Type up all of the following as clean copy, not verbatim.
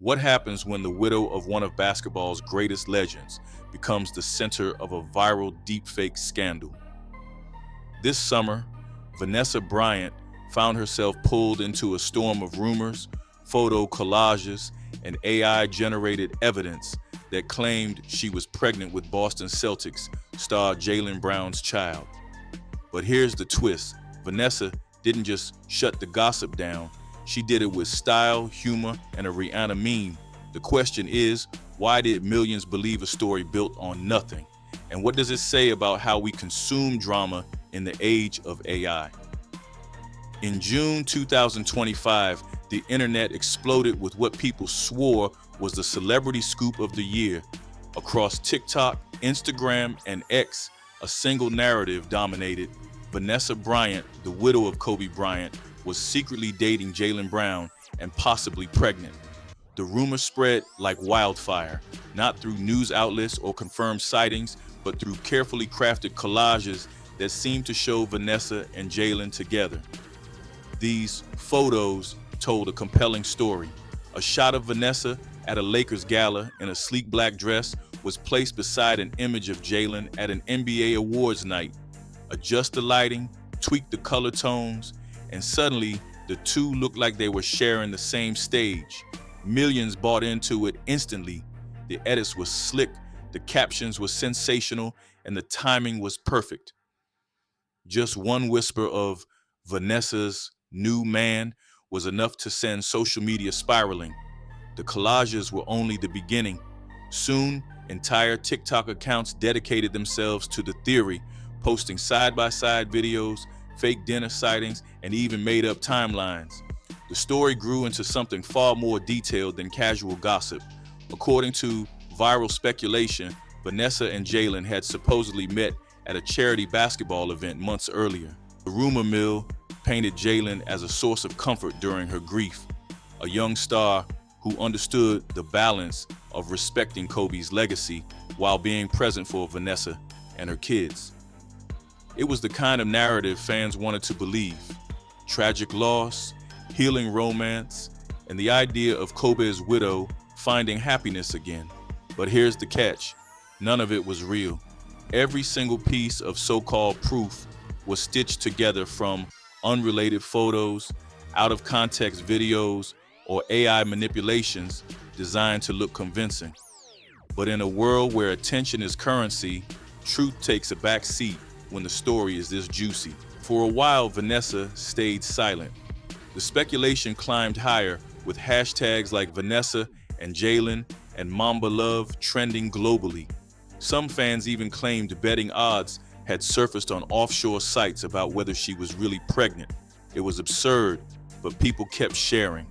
What happens when the widow of one of basketball's greatest legends becomes the center of a viral deepfake scandal? This summer, Vanessa Bryant found herself pulled into a storm of rumors, photo collages, and AI-generated evidence that claimed she was pregnant with Boston Celtics star Jaylen Brown's child. But here's the twist. Vanessa didn't just shut the gossip down. She did it with style, humor, and a Rihanna meme. The question is, why did millions believe a story built on nothing? And what does it say about how we consume drama in the age of AI? In June 2025, the internet exploded with what people swore was the celebrity scoop of the year. Across TikTok, Instagram, and X, a single narrative dominated. Vanessa Bryant, the widow of Kobe Bryant, was secretly dating Jaylen Brown and possibly pregnant. The rumor spread like wildfire, not through news outlets or confirmed sightings, but through carefully crafted collages that seemed to show Vanessa and Jaylen together. These photos told a compelling story. A shot of Vanessa at a Lakers gala in a sleek black dress was placed beside an image of Jaylen at an NBA awards night. Adjust the lighting, tweak the color tones, and suddenly the two looked like they were sharing the same stage. Millions bought into it instantly. The edits were slick, the captions were sensational, and the timing was perfect. Just one whisper of Vanessa's new man was enough to send social media spiraling. The collages were only the beginning. Soon, entire TikTok accounts dedicated themselves to the theory, posting side-by-side videos, fake dinner sightings, and even made-up timelines. The story grew into something far more detailed than casual gossip. According to viral speculation, Vanessa and Jaylen had supposedly met at a charity basketball event months earlier. The rumor mill painted Jaylen as a source of comfort during her grief, a young star who understood the balance of respecting Kobe's legacy while being present for Vanessa and her kids. It was the kind of narrative fans wanted to believe. Tragic loss, healing romance, and the idea of Kobe's widow finding happiness again. But here's the catch. None of it was real. Every single piece of so-called proof was stitched together from unrelated photos, out-of-context videos, or AI manipulations designed to look convincing. But in a world where attention is currency, truth takes a back seat when the story is this juicy. For a while, Vanessa stayed silent. The speculation climbed higher, with hashtags like Vanessa and Jaylen and Mamba Love trending globally. Some fans even claimed betting odds had surfaced on offshore sites about whether she was really pregnant. It was absurd, but people kept sharing.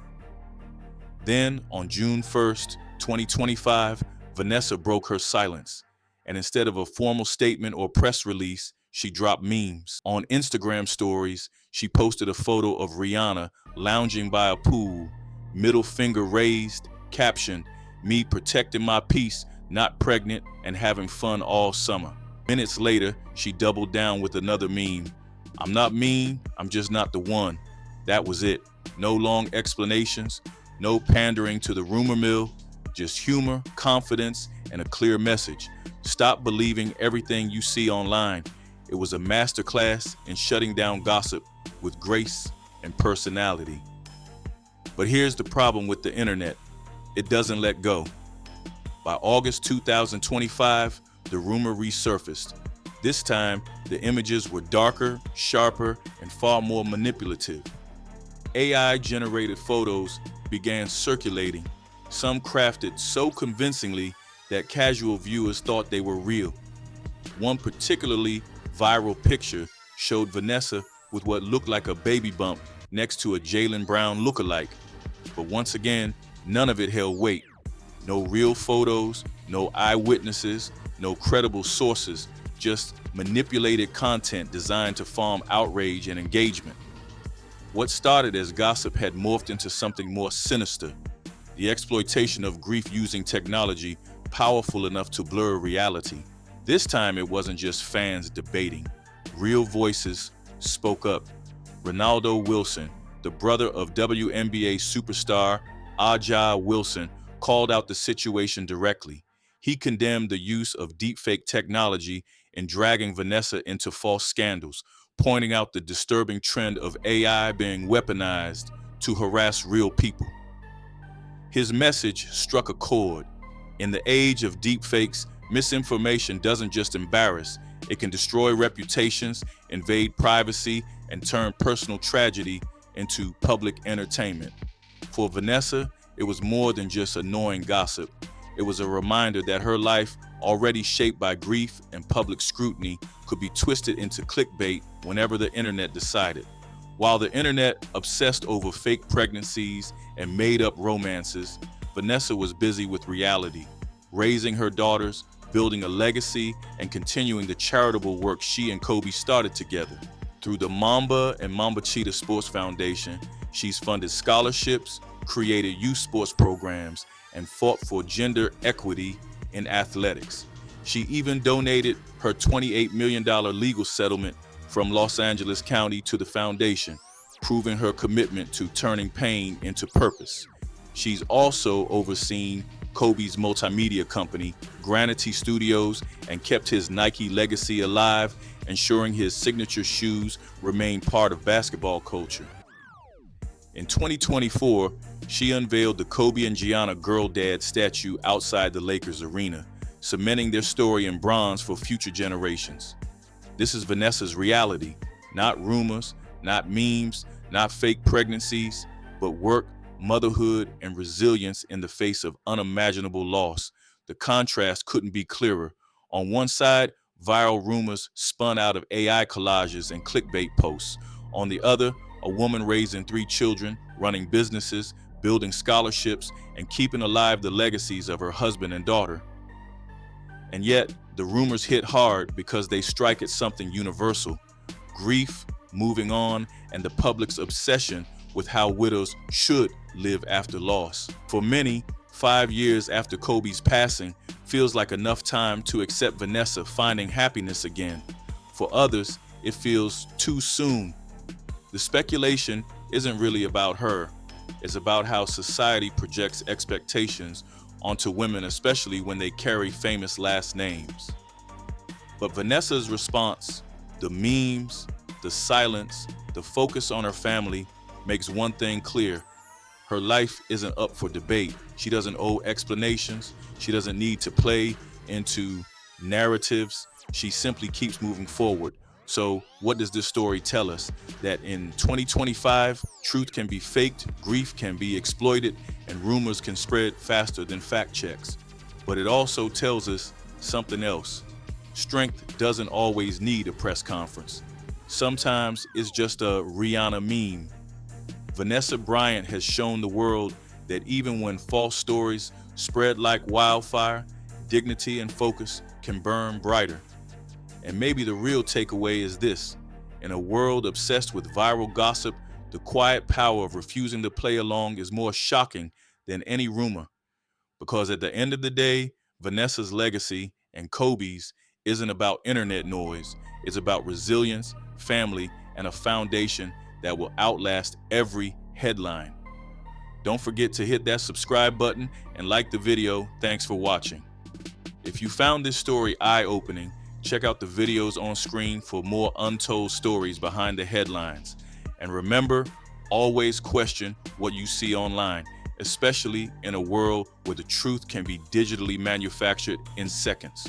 Then, on June 1st, 2025, Vanessa broke her silence, and instead of a formal statement or press release, she dropped memes. On Instagram stories, she posted a photo of Rihanna lounging by a pool, middle finger raised, caption, "Me protecting my peace, not pregnant, and having fun all summer." Minutes later, she doubled down with another meme. "I'm not mean, I'm just not the one." That was it. No long explanations, no pandering to the rumor mill, just humor, confidence, and a clear message. Stop believing everything you see online. It was a masterclass in shutting down gossip with grace and personality. But here's the problem with the internet. It doesn't let go. By August 2025, the rumor resurfaced. This time, the images were darker, sharper, and far more manipulative. AI-generated photos began circulating, some crafted so convincingly that casual viewers thought they were real. One particularly viral picture showed Vanessa with what looked like a baby bump next to a Jaylen Brown lookalike. But once again, none of it held weight. No real photos, no eyewitnesses, no credible sources, just manipulated content designed to farm outrage and engagement. What started as gossip had morphed into something more sinister, the exploitation of grief using technology powerful enough to blur reality. This time it wasn't just fans debating. Real voices spoke up. Ronaldo Wilson, the brother of WNBA superstar Aja Wilson, called out the situation directly. He condemned the use of deepfake technology in dragging Vanessa into false scandals, pointing out the disturbing trend of AI being weaponized to harass real people. His message struck a chord. In the age of deepfakes, misinformation doesn't just embarrass, it can destroy reputations, invade privacy, and turn personal tragedy into public entertainment. For Vanessa, it was more than just annoying gossip. It was a reminder that her life, already shaped by grief and public scrutiny, could be twisted into clickbait whenever the internet decided. While the internet obsessed over fake pregnancies and made-up romances, Vanessa was busy with reality, raising her daughters, building a legacy, and continuing the charitable work she and Kobe started together. Through the Mamba and Mamba Cheetah Sports Foundation, she's funded scholarships, created youth sports programs, and fought for gender equity in athletics. She even donated her $28 million legal settlement from Los Angeles County to the foundation, proving her commitment to turning pain into purpose. She's also overseen Kobe's multimedia company, Granity Studios, and kept his Nike legacy alive, ensuring his signature shoes remain part of basketball culture. In 2024, she unveiled the Kobe and Gianna Girl Dad statue outside the Lakers arena, cementing their story in bronze for future generations. This is Vanessa's reality, not rumors, not memes, not fake pregnancies, but work, motherhood, and resilience in the face of unimaginable loss. The contrast couldn't be clearer. On one side, viral rumors spun out of AI collages and clickbait posts. On the other, a woman raising 3 children, running businesses, building scholarships, and keeping alive the legacies of her husband and daughter. And yet, the rumors hit hard because they strike at something universal: grief, moving on, and the public's obsession with how widows should live after loss. For many, 5 years after Kobe's passing feels like enough time to accept Vanessa finding happiness again. For others, it feels too soon. The speculation isn't really about her. It's about how society projects expectations onto women, especially when they carry famous last names. But Vanessa's response, the memes, the silence, the focus on her family, makes one thing clear: her life isn't up for debate. She doesn't owe explanations. She doesn't need to play into narratives. She simply keeps moving forward. So what does this story tell us? That in 2025, truth can be faked, grief can be exploited, and rumors can spread faster than fact checks. But it also tells us something else. Strength doesn't always need a press conference. Sometimes it's just a Rihanna meme. Vanessa Bryant has shown the world that even when false stories spread like wildfire, dignity and focus can burn brighter. And maybe the real takeaway is this: in a world obsessed with viral gossip, the quiet power of refusing to play along is more shocking than any rumor. Because at the end of the day, Vanessa's legacy and Kobe's isn't about internet noise. It's about resilience, family, and a foundation that will outlast every headline. Don't forget to hit that subscribe button and like the video. Thanks for watching. If you found this story eye-opening, check out the videos on screen for more untold stories behind the headlines. And remember, always question what you see online, especially in a world where the truth can be digitally manufactured in seconds.